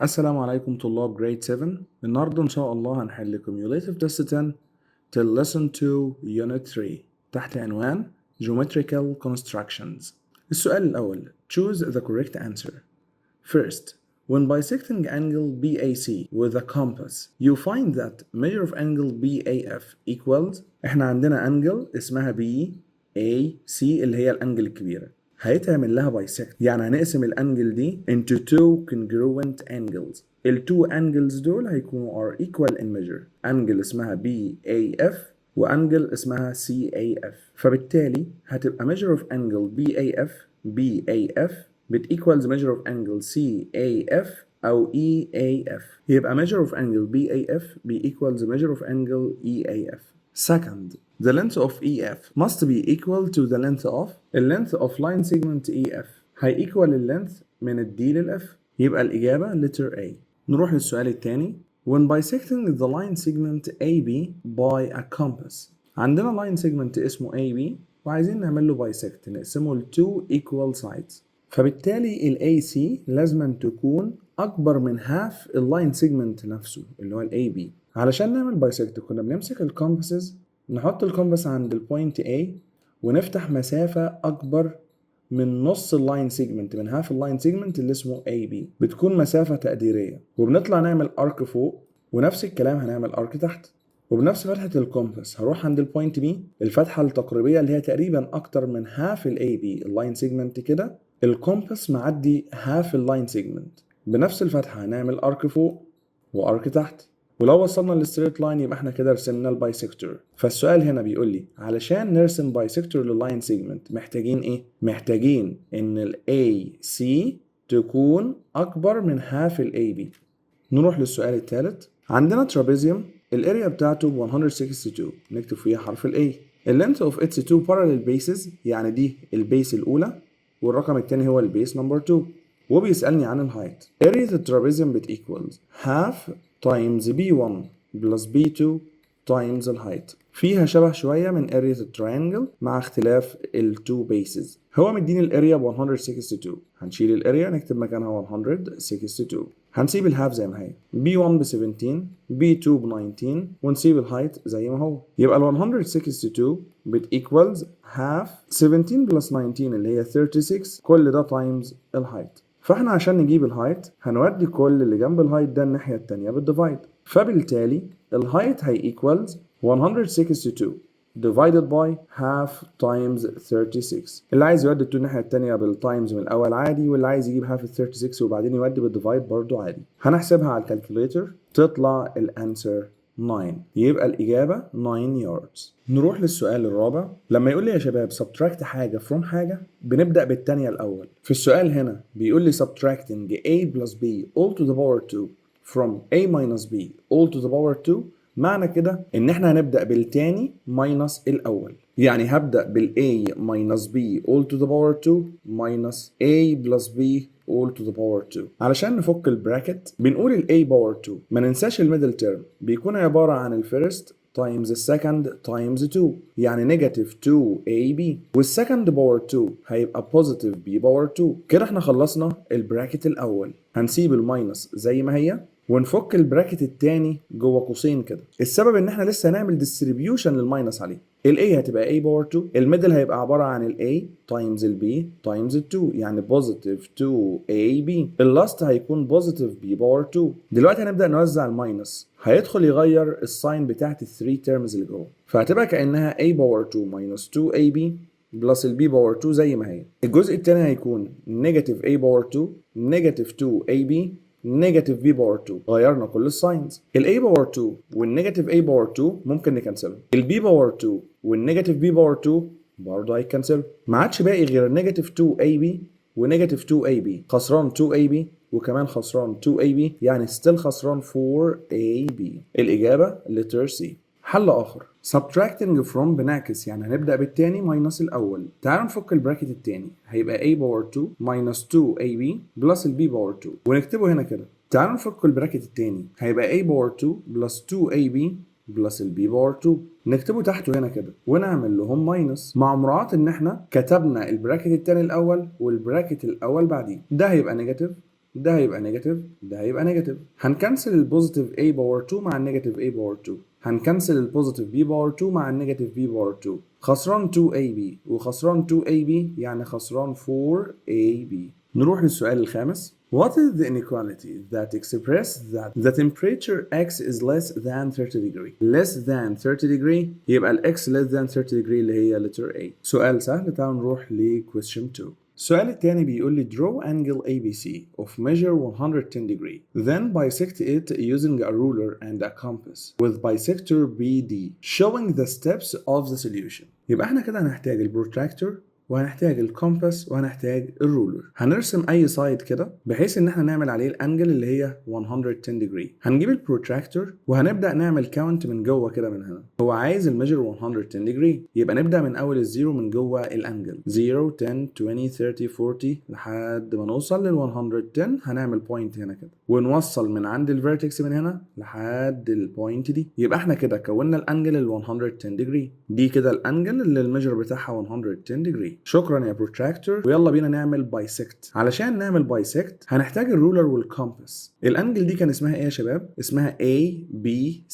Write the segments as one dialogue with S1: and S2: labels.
S1: السلام عليكم طلاب grade 7. النهاردة إن شاء الله هنحل cumulative test 10 till lesson 2 unit 3 تحت عنوان geometrical constructions. السؤال الأول choose the correct answer. First, when bisecting angle BAC with a compass, you find that measure of angle BAF equals احنا عندنا angle اسمها BAC اللي هي الانجل الكبيرة. هيتعمل لها bisect، يعني هنقسم الانجل دي into two congruent angles. ال two angles دول هيكونوا are equal in measure. انجل اسمها BAF وانجل اسمها CAF. فبالتالي هتبقى measure of angle BAF equals measure of angle CAF أو EAF. يبقى measure of angle BAF equals measure of angle EAF. Second, the length of EF must be equal to the length of line segment EF. هي equal length من ال D لل F. يبقى الإجابة letter A. نروح للسؤال الثاني. When bisecting the line segment AB by a compass. عندنا line segment اسمه AB وعايزين نعمل له bisect نقسمه ل two equal sides. فبالتالي ال AC لازم تكون أكبر من half اللاين سيجمنت نفسه اللي هو ال AB. علشان نعمل بايسكت كنا بنمسك الكومباسز، نحط الكومباس عند البوينت A ونفتح مسافة أكبر من نص اللاين سيجمنت، من half اللاين سيجمنت اللي اسمه AB. بتكون مسافة تقديرية، وبنطلع نعمل أرك فوق، ونفس الكلام هنعمل أرك تحت. وبنفس فتحة الكومباس هروح عند البوينت B، الفتحة التقريبية اللي هي تقريبا أكتر من half ال AB اللاين سيجمنت كده، الكومباس معدي half اللاين سيجمنت. بنفس الفتحة هنعمل أرك فوق وأرك تحت، ولو وصلنا للستريت لاين يبقى احنا كده رسمنا البايسكتور. فالسؤال هنا بيقول لي علشان نرسم بايسكتور لللاين سيجمنت محتاجين ايه؟ محتاجين ان ال AC تكون أكبر من half ال AB. نروح للسؤال الثالث. عندنا ترابيزيوم الاريا بتاعته 162، نكتب فيها حرف ال A. اللينث اوف its two parallel bases، يعني دي البيس الأولى والرقم الثاني هو البيس نمبر 2. وبيسألني عن الهايت. area الترابيزيوم equals half times B1 plus B2 times الهايت. فيها شبه شوية من area التريانجل مع اختلاف ال two bases. هو مديني الاريا ب 162، هنشيل الاريا نكتب مكانها 162. هنسيب الهاف زي ما هي، B1 ب 17 B2 ب 19 ونسيب الهايت زي ما هو. يبقى ال 162 equals half 17 plus 19 اللي هي 36، كل ده times الهايت. فاحنا عشان نجيب الهايت هنودي كل اللي جنب الهايت ده الناحية التانية بالديفايد. فبالتالي الهايت هي equals 162 divided by half times 36. اللي عايز يودي الناحية التانية بالتايمز من الأول عادي، واللي عايز يجيب half 36 وبعدين يودي بالديفايد برضو عادي. هنحسبها على الكالكوليتر تطلع الانسر 9. يبقى الإجابة 9 yards. نروح للسؤال الرابع. لما يقول لي يا شباب subtract حاجة from حاجة بنبدأ بالتانية الأول. في السؤال هنا بيقول لي subtracting A plus B all to the power 2 from A minus B all to the power 2، معنى كده ان احنا هنبدأ بالتاني minus الاول. يعني هبدأ بال A minus B all to the power 2 minus A plus B all to the power 2. علشان نفك البراكت بنقول ال A power 2. ما ننساش الميدل تيرم بيكون عبارة عن الفيرست times السكند times 2، يعني negative 2AB، والسكند باور 2 هيبقى positive B باور 2. كده احنا خلصنا البراكت الأول. هنسيب الماينس زي ما هي ونفك البراكت التاني جوه قوسين كده. السبب ان احنا لسه هنعمل ديستريبيوشن للماينس عليه. ال A هتبقى A باور 2، الميدل هيبقى عبارة عن ال A times ال B times ال 2، يعني positive 2AB. اللاست هيكون positive B باور 2. دلوقتي هنبدأ نوزع الماينس، هيدخل يغير الساين بتاعت ال 3 terms اللي جوه، فهتبقى كأنها A باور 2 minus 2AB بلس ال B باور 2 زي ما هي. الجزء التاني هيكون negative A باور 2 negative 2AB نيجاتيف B باور 2. غيرنا كل الساينز. ال A باور 2 والنيجاتيف A باور 2 ممكن نكنسلهم. ال B باور 2 والنيجاتيف B باور 2 برضه هيكنسلوا. ما عادش باقي غير نيجاتيف 2AB ونيجاتيف 2AB. خسران 2AB وكمان خسران 2AB، يعني ستيل خسران 4AB. الإجابة letter C. حل آخر. subtracting from بنعكس، يعني هنبدأ بالتاني ماينس الأول. تعالوا نفك البراكت التاني، هيبقى A باور 2 minus 2AB بلس ال B باور 2 ونكتبه هنا كده. تعالوا نفك البراكت التاني، هيبقى A باور 2 بلس 2AB بلس ال B باور 2 نكتبه تحته هنا كده ونعمل لهم ماينس، مع مراعاة ان احنا كتبنا البراكت التاني الأول والبراكت الأول بعديه. ده هيبقى نيجاتيف ده هيبقى نيجاتيف، ده هيبقى نيجاتيف. هنكنسل البوزيتيف a باور 2 مع النيجاتيف a باور 2. هنكنسل البوزيتيف b باور 2 مع النيجاتيف b باور 2. خسران 2ab وخسران 2ab يعني خسران 4ab. نروح للسؤال الخامس. What is the inequality that expresses that the temperature x is less than 30 degree? Less than 30 degree يبقى ال x less than 30 degree اللي هي letter A. سؤال سهل. تعالوا نروح ل question 2. السؤال الثاني بيقول لي draw angle ABC of measure 110 degree. Then bisect it using a ruler and a compass with bisector BD showing the steps of the solution. يبقى احنا كده هنحتاج البروتراكتور وهنحتاج الكومباس وهنحتاج الرولر. هنرسم اي سايد كده بحيث ان احنا نعمل عليه الانجل اللي هي 110 ديجري. هنجيب البروتراكتور وهنبدا نعمل كاونت من جوه كده من هنا. هو عايز الميجر 110 ديجري يبقى نبدا من اول الزيرو من جوه الانجل 0 10 20 30 40 لحد ما نوصل لل 110. هنعمل بوينت هنا كده ونوصل من عند الفيرتكس من هنا لحد البوينت دي. يبقى احنا كده كونا الانجل ال 110 ديجري. دي كده الانجل اللي الميجر بتاعها 110 ديجري. شكرا يا بروتراكتور. ويلا بينا نعمل بايسكت. علشان نعمل بايسكت هنحتاج الرولر والكومباس. الانجل دي كان اسمها ايه يا شباب؟ اسمها A B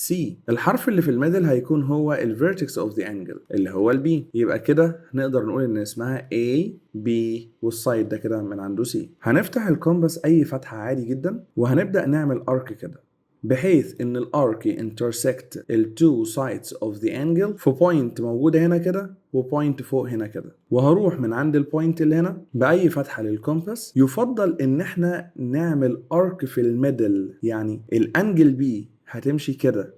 S1: C. الحرف اللي في الميدل هيكون هو الفيرتكس اوف ذا انجل اللي هو البي. يبقى كده نقدر نقول ان اسمها A B والسايد ده كده من عنده C. هنفتح الكومباس اي فتحة عادي جدا وهنبدأ نعمل ارك كده بحيث ان الارك intersect ال two sides of the angle في بوينت موجودة هنا كده وبوينت فوق هنا كده. وهروح من عند البوينت اللي هنا بأي فتحة للكومباس. يفضل ان احنا نعمل ارك في الميدل، يعني الانجل بي هتمشي كده،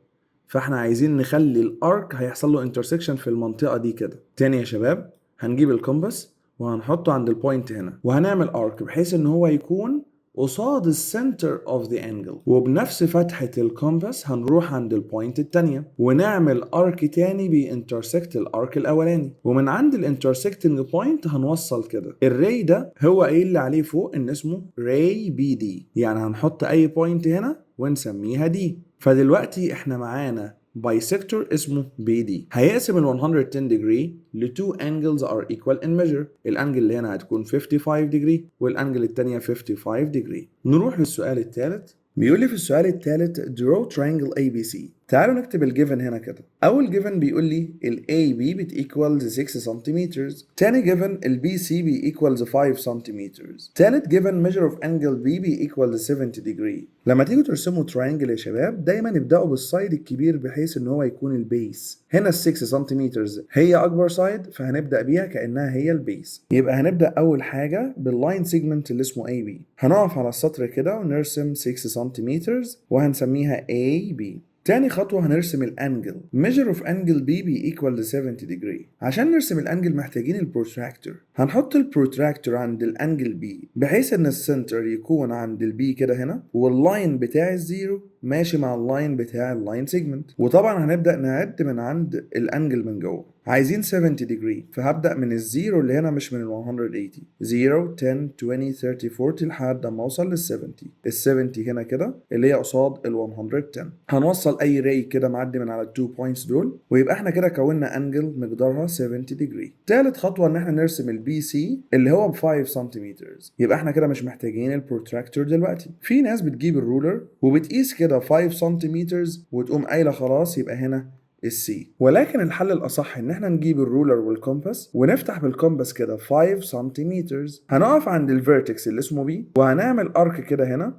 S1: فاحنا عايزين نخلي الارك هيحصل له intersection في المنطقة دي كده. تاني يا شباب، هنجيب الكومباس وهنحطه عند البوينت هنا وهنعمل ارك بحيث ان هو يكون قصاد السنتر اوف ذا انجل. وبنفس فتحة الكومباس هنروح عند البوينت التانية ونعمل ارك تاني بينترسكت الارك الاولاني. ومن عند الانترسكتنج بوينت هنوصل كده. الري ده هو ايه اللي عليه فوق؟ ان اسمه راي بي دي، يعني هنحط اي بوينت هنا ونسميها دي. فدلوقتي احنا معانا بايسكتور اسمه BD هيقسم ال 110 degree ل two angles are equal in measure. الانجل اللي هنا هتكون 55 degree والانجل التانية 55 degree. نروح للسؤال الثالث. بيقول لي في السؤال الثالث draw triangle ABC. تعالوا نكتب الجيفن هنا كده. اول جيفن بيقول لي ال AB بتيكوالز 6 سنتيمتر. تاني جيفن ال BC بيكوالز 5 سنتيمتر. تالت جيفن measure of angle B بيكوالز 70 degree. لما تيجوا ترسموا تراينجل يا شباب دايما ابدأوا بالسايد الكبير بحيث ان هو يكون البيس. هنا ال 6 سنتيمتر هي اكبر سايد فهنبدأ بيها كأنها هي البيس. يبقى هنبدأ اول حاجة باللاين سيجمنت اللي اسمه AB. هنقف على السطر كده ونرسم 6 سنتيمتر وهنسميها AB. تاني خطوة هنرسم الانجل. measure of angle B equal to 70 degree. عشان نرسم الانجل محتاجين البروتراكتور. هنحط البروتراكتور عند الانجل B بحيث ان السنتر يكون عند البي كده هنا واللاين بتاع الزيرو ماشي مع اللاين بتاع اللاين سيجمنت. وطبعا هنبدأ نعد من عند الانجل من جوه. عايزين 70 degree فهبدأ من الزيرو اللي هنا مش من ال 180. 0 10 20 30 40 لحد ما اوصل لل 70. ال 70 هنا كده اللي هي قصاد ال 110. هنوصل اي راي كده معدي من على التو بوينتس دول ويبقى احنا كده كونا انجل مقدارها 70 degree. تالت خطوة ان احنا نرسم البي سي اللي هو ب 5 سنتيمتر. يبقى احنا كده مش محتاجين البروتراكتور دلوقتي. في ناس بتجيب الرولر وبتقيس كده 5 سنتيمتر وتقوم قايله خلاص يبقى هنا السي. ولكن الحل الأصح إن احنا نجيب الرولر والكومباس ونفتح بالكومباس كده 5 سنتيمتر. هنقف عند الفيرتكس اللي اسمه بي وهنعمل ارك كده هنا.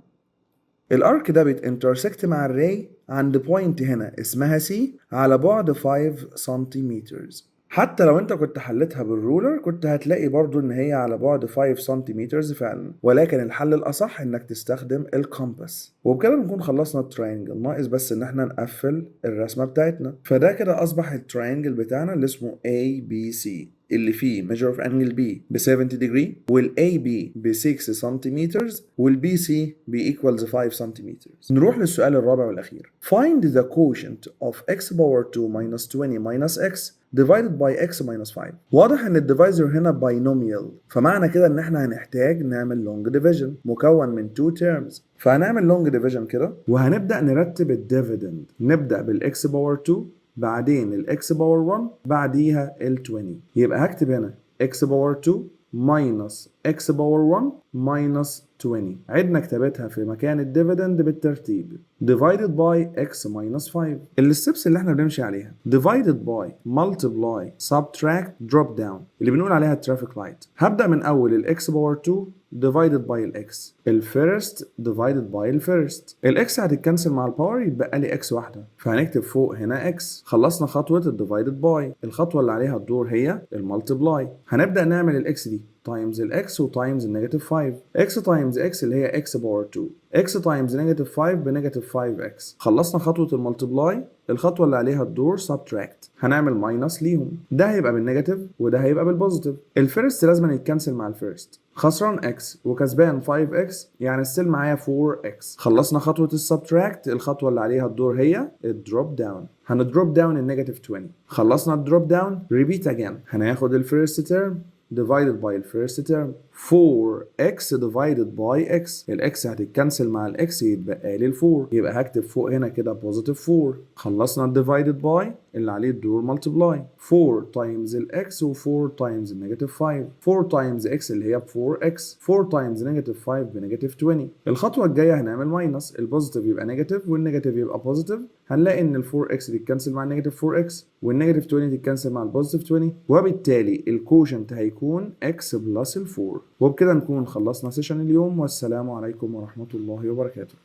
S1: الارك ده بيتانترسكت مع الراي عند بوينت هنا اسمها سي على بعد 5 سنتيمتر. حتى لو انت كنت حلتها بالرولر كنت هتلاقي برضو ان هي على بعد 5 سنتيمتر فعلا. ولكن الحل الاصح انك تستخدم الكومباس. وبكده نكون خلصنا التراينجل. ناقص بس ان احنا نقفل الرسمة بتاعتنا. فده كده اصبح التراينجل بتاعنا اللي اسمه ABC اللي فيه measure of angle B ب 70 degree وال AB ب 6 سنتيمتر وال BC ب equals 5 سنتيمتر. نروح للسؤال الرابع والأخير. Find the quotient of x power 2 minus 20 minus x divided by x minus 5. واضح ان الديفايزر هنا باينوميال فمعنى كده ان احنا هنحتاج نعمل long division مكون من 2 terms. فهنعمل long division كده وهنبدأ نرتب الديفيدند. نبدأ بالاكس باور 2 بعدين الاكس باور 1 بعديها ال 20. يبقى هكتب هنا x باور 2 minus x باور 1 minus 20. عدنا كتابتها في مكان الديفيدند بالترتيب. divided by x minus 5. الستبس اللي احنا بنمشي عليها divided by multiply subtract drop down اللي بنقول عليها الترافيك لايت. هبدأ من أول الإكس باور 2 divided by الإكس. الفيرست divided by الفيرست. الإكس هتتكنسل مع الباور يتبقى لي إكس واحدة، فهنكتب فوق هنا إكس. خلصنا خطوة الديفايدد باي. الخطوة اللي عليها الدور هي المالتيبلاي. هنبدأ نعمل الإكس دي تايمز الإكس وتايمز النيجاتيف 5. إكس تايمز إكس اللي هي إكس باور 2. إكس تايمز نيجاتيف 5 بنيجاتيف 5 إكس. خلصنا خطوة المالتيبلاي. الخطوة اللي عليها الدور سبتراكت. هنعمل ماينس ليهم، ده هيبقى بالنيجاتيف وده هيبقى بالبوزيتيف. الفيرست لازم يتكنسل مع الفيرست. خسران اكس وكسبان 5 اكس يعني ستيل معايا 4 اكس. خلصنا خطوة السبتراكت. الخطوة اللي عليها الدور هي الدروب داون. هندروب داون النيجاتيف 20. خلصنا الدروب داون ريبيت اجين. هناخد الفيرست تيرم divided by الفيرست تيرم 4x divided by x. الاكس هتتكنسل مع الاكس يتبقى لي ال4 يبقى هكتب فوق هنا كده بوزيتيف 4. خلصنا الديفايدد باي اللي عليه الدور ملتبلاي 4 تايمز الاكس و4 تايمز النيجاتيف 5. 4 تايمز اكس اللي هي ب 4x. 4 تايمز نيجاتيف 5 بنيجاتيف 20. الخطوه الجايه هنعمل ماينس. البوزيتيف يبقى نيجاتيف والنيجاتيف يبقى بوزيتيف. هنلاقي ان ال 4x تتكنسل مع النيجاتيف 4x والنيجاتيف 20 تتكنسل مع البوزيتيف 20 وبالتالي الكوشنت هيكون x بلس ال 4. وبكده نكون خلصنا سيشن اليوم والسلام عليكم ورحمه الله وبركاته.